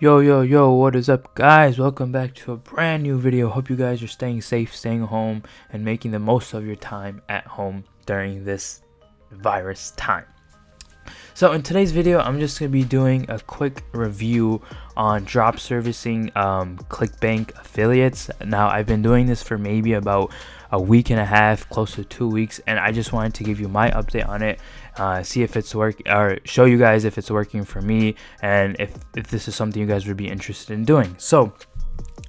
Yo, what is up, guys? Welcome back to a brand new video. Hope you guys are staying safe, staying home, and making the most of your time at home during this virus time. So in today's video, I'm just going to be doing a quick review on drop servicing ClickBank affiliates. Now, I've been doing this for maybe about a week and a half, close to 2 weeks, and I just wanted to give you my update on it, see if it's or show you guys if it's working for me, and if this is something you guys would be interested in doing. So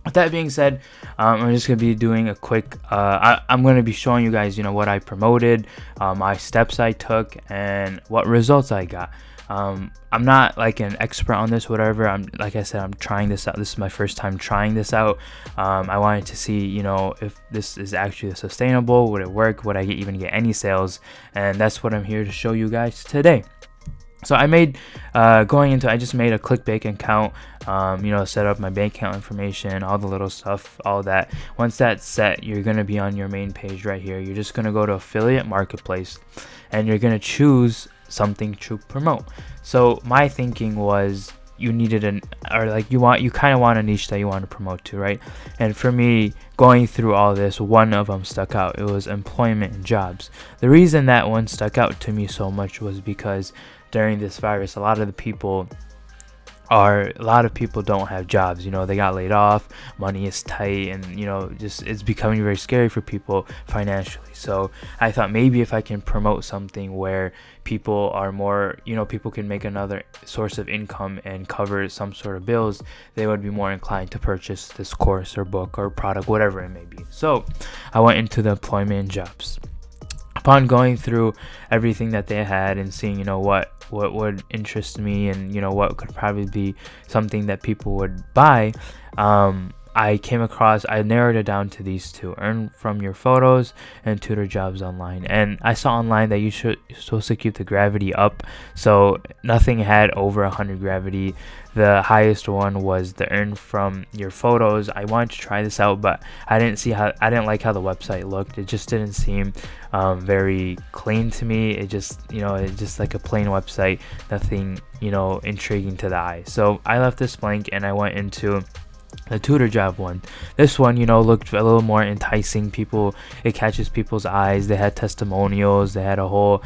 with that being said, I'm just going to be doing a quick, I'm going to be showing you guys, what I promoted, my steps I took, and what results I got. I'm not like an expert on this, whatever. Like I said, I'm trying this out. This is my first time trying this out. I wanted to see, if this is actually sustainable. Would it work? Would I even get any sales? And that's what I'm here to show you guys today. So I made, I just made a ClickBank account, set up my bank account information, all the little stuff, all that. Once that's set, you're going to be on your main page right here. You're just going to go to affiliate marketplace and you're going to choose something to promote. So my thinking was you needed you kind of want a niche that you want to promote to, right? And for me, going through all this, one of them stuck out. It was employment and jobs. The reason that one stuck out to me so much was because during this virus, a lot of people don't have jobs. They got laid off, money is tight, and just it's becoming very scary for people financially. So I thought maybe if I can promote something where people are more, people can make another source of income and cover some sort of bills, they would be more inclined to purchase this course or book or product, whatever it may be. So I went into the employment and jobs. Upon going through everything that they had and seeing, what would interest me and, what could probably be something that people would buy, I narrowed it down to these two: earn from your photos and tutor jobs online. And I saw online that you're supposed to keep the gravity up, so nothing had over 100 gravity. The highest one was the earn from your photos. I wanted to try this out, but I didn't like how the website looked. It just didn't seem very clean to me. It's just like a plain website, nothing intriguing to the eye. So I left this blank and I went into the tutor job one. This one, looked a little more enticing. It catches people's eyes. They had testimonials. They had a whole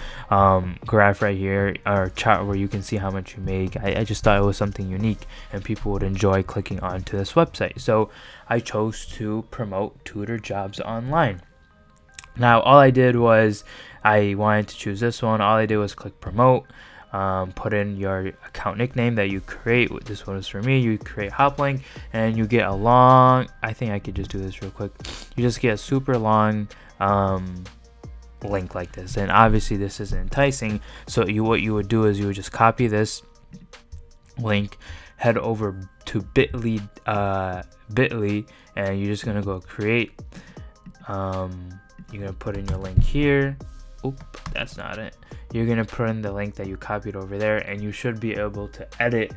graph right here, or chart, where you can see how much you make. I just thought it was something unique and people would enjoy clicking onto this website. So I chose to promote tutor jobs online. Now all I did was, I wanted to choose this one. All I did was click promote. Put in your account nickname that you create. This one is for me. You create hoplink and you get a long, I think I could just do this real quick. You just get a super long link like this, and obviously this isn't enticing. So what you would do is you would just copy this link, head over to bit.ly, and you're just gonna go create. You're gonna put in your link here. Oop, that's not it. You're gonna put in the link that you copied over there, and you should be able to edit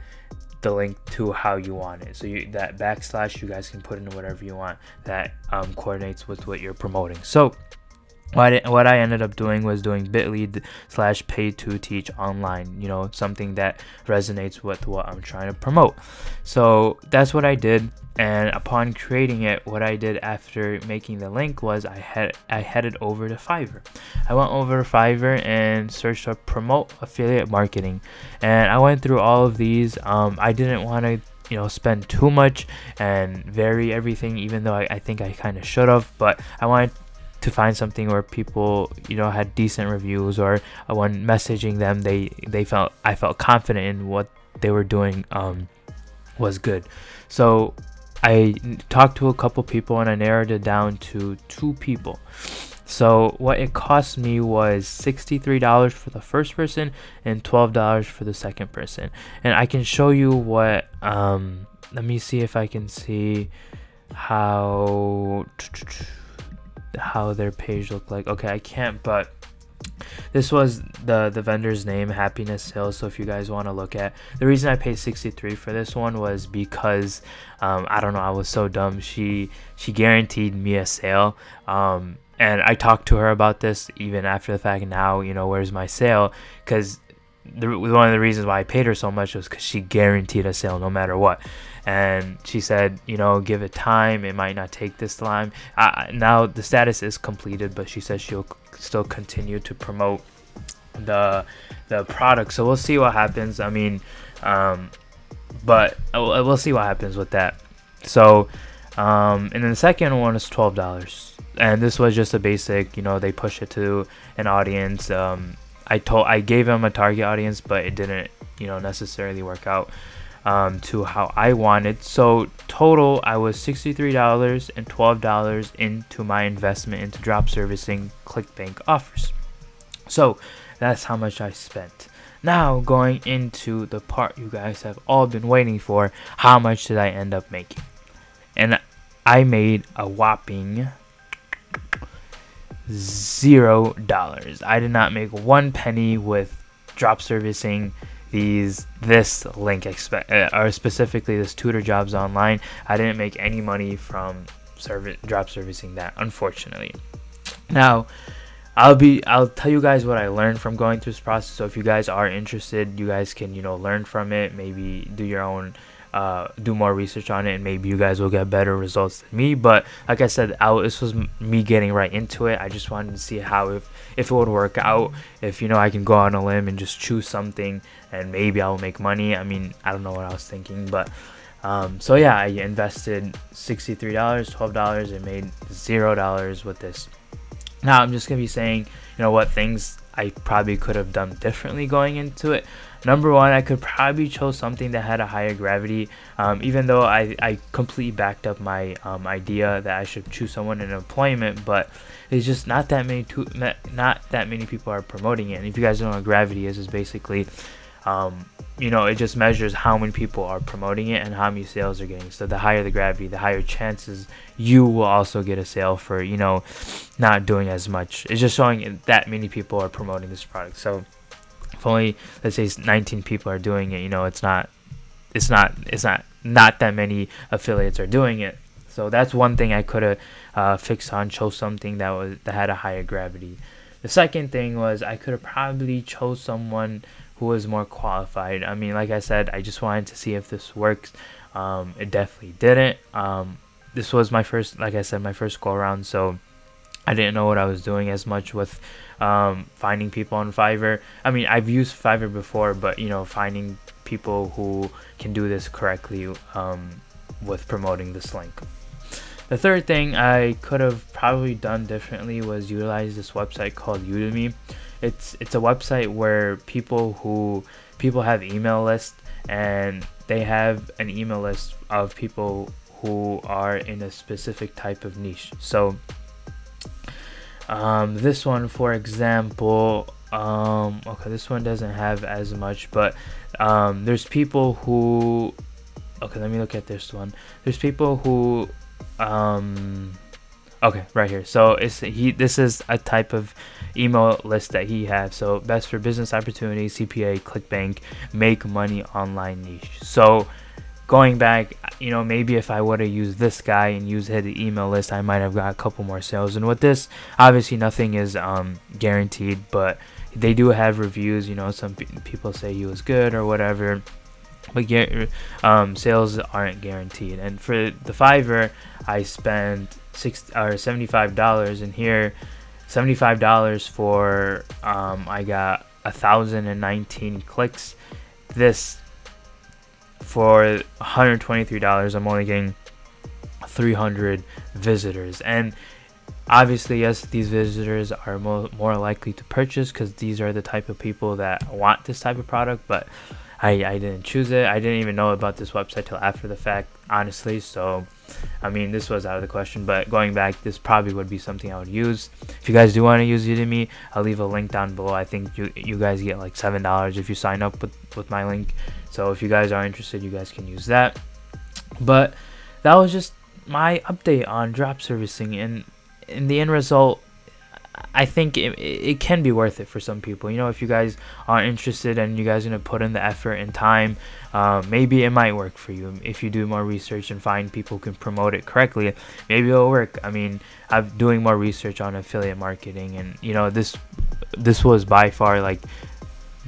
the link to how you want it. So that backslash, you guys can put in whatever you want that coordinates with what you're promoting. So what I ended up doing was doing bit.ly/pay to teach online, something that resonates with what I'm trying to promote. So that's what I did. And upon creating it, what I did after making the link was I headed over to Fiverr. I went over to Fiverr and searched up promote affiliate marketing, and I went through all of these. I didn't want to spend too much and vary everything, even though I think I kind of should have, but I wanted to find something where people had decent reviews, or when messaging them I felt confident in what they were doing was good. So I talked to a couple people and I narrowed it down to 2 people. So what it cost me was $63 for the first person and $12 for the second person. And I can show you what let me see if I can see how their page looked like. Okay, I can't, but this was the vendor's name, Happiness Sales. So if you guys want to look at, the reason I paid $63 for this one was because I don't know, I was so dumb. She guaranteed me a sale, and I talked to her about this even after the fact. Now, where's my sale? Because one of the reasons why I paid her so much was because she guaranteed a sale no matter what. And she said, you know, give it time. It might not take this time. Now the status is completed, but she says she'll still continue to promote the product. So we'll see what happens. I mean, but we'll see what happens with that. So, and then the second one is $12, and this was just a basic. You know, they push it to an audience. I gave them a target audience, but it didn't, you know, necessarily work out to how I wanted. So total, I was $63 and $12 into my investment into drop servicing ClickBank offers. So that's how much I spent. Now going into the part you guys have all been waiting for, how much did I end up making? And I made a whopping $0. I did not make 1 penny with drop servicing this link, or specifically this tutor jobs online. I didn't make any money from drop servicing that, unfortunately. Now I'll tell you guys what I learned from going through this process. So if you guys are interested, you guys can, you know, learn from it, maybe do your own do more research on it, and maybe you guys will get better results than me. But like I said, this was me getting right into it. I just wanted to see how if it would work out, if, you know, I can go on a limb and just choose something and maybe I'll make money. I mean, I don't know what I was thinking, but so yeah, I invested $63, $12, and made $0 with this. Now I'm just gonna be saying, you know, what things I probably could have done differently going into it. Number one, I could probably chose something that had a higher gravity, even though I completely backed up my idea that I should choose someone in employment, but it's just not that many people are promoting it. And if you guys don't know what gravity is basically, you know, it just measures how many people are promoting it and how many sales are getting. So the higher the gravity, the higher chances you will also get a sale for, you know, not doing as much. It's just showing that many people are promoting this product. So if only, let's say, 19 people are doing it, you know, it's not that many affiliates are doing it. So that's one thing I could have fixed on, chose something that had a higher gravity. The second thing was I could have probably chose someone who was more qualified. I mean, like I said, I just wanted to see if this works. It definitely didn't. This was my first, like I said, my first go around, so I didn't know what I was doing as much with finding people on Fiverr. I mean, I've used Fiverr before, but, you know, finding people who can do this correctly with promoting this link. The third thing I could have probably done differently was utilize this website called Udemy. It's a website where people have email lists, and they have an email list of people who are in a specific type of niche. So this one, for example, okay, this one doesn't have as much, but there's people who, okay, let me look at this one. There's people who okay, right here. So this is a type of email list that he has. So best for business opportunities, CPA, ClickBank, make money online niche. So going back, you know, maybe if I would have used this guy and used his email list, I might have got a couple more sales. And with this, obviously nothing is guaranteed, but they do have reviews. You know, some people say he was good or whatever, but sales aren't guaranteed. And for the Fiverr, I spent $75, and here $75 for I got 1,019 clicks. This for $123, I'm only getting 300 visitors. And obviously, yes, these visitors are more likely to purchase because these are the type of people that want this type of product, but I didn't choose it. I didn't even know about this website till after the fact, honestly. So, I mean, this was out of the question. But going back, this probably would be something I would use. If you guys do want to use Udemy, I'll leave a link down below. I think you guys get like $7 if you sign up with my link. So if you guys are interested, you guys can use that. But that was just my update on drop servicing. And in the end result, I think it can be worth it for some people. You know, if you guys are interested and you guys are going to put in the effort and time, maybe it might work for you. If you do more research and find people who can promote it correctly, maybe it'll work. I mean, I'm doing more research on affiliate marketing, and, you know, this was by far like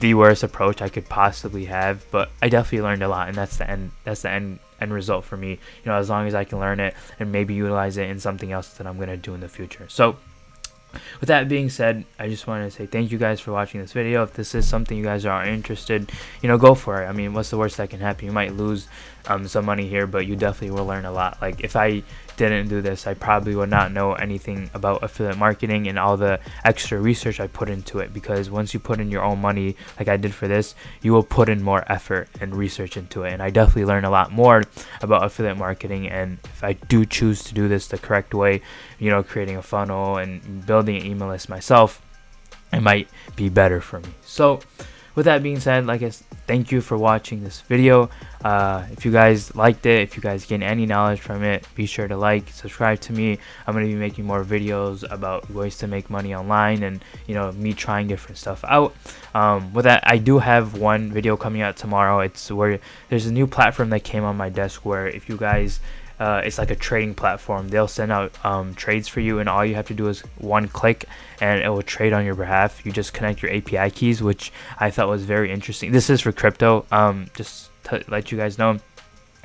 the worst approach I could possibly have, but I definitely learned a lot, and that's the end result for me. You know, as long as I can learn it and maybe utilize it in something else that I'm gonna do in the future. So with that being said, I just want to say thank you guys for watching this video. If this is something you guys are interested, you know, go for it. I mean, what's the worst that can happen? You might lose some money here, but you definitely will learn a lot. Like, if I didn't do this, I probably would not know anything about affiliate marketing and all the extra research I put into it, because once you put in your own money like I did for this, you will put in more effort and research into it. And I definitely learned a lot more about affiliate marketing, and if I do choose to do this the correct way, you know, creating a funnel and building an email list myself, it might be better for me. So with that being said, like I said, thank you for watching this video. If you guys liked it, if you guys gain any knowledge from it, be sure to like, subscribe to me. I'm going to be making more videos about ways to make money online, and, you know, me trying different stuff out. With that, I do have one video coming out tomorrow. It's where there's a new platform that came on my desk where if you guys it's like a trading platform. They'll send out trades for you, and all you have to do is one click and it will trade on your behalf. You just connect your API keys, which I thought was very interesting. This is for crypto, just to let you guys know.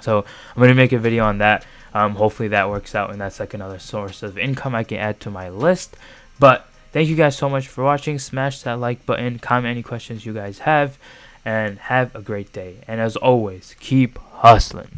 So I'm going to make a video on that. Hopefully that works out, and that's like another source of income I can add to my list. But thank you guys so much for watching. Smash that like button, comment any questions you guys have, and have a great day. And as always, keep hustling.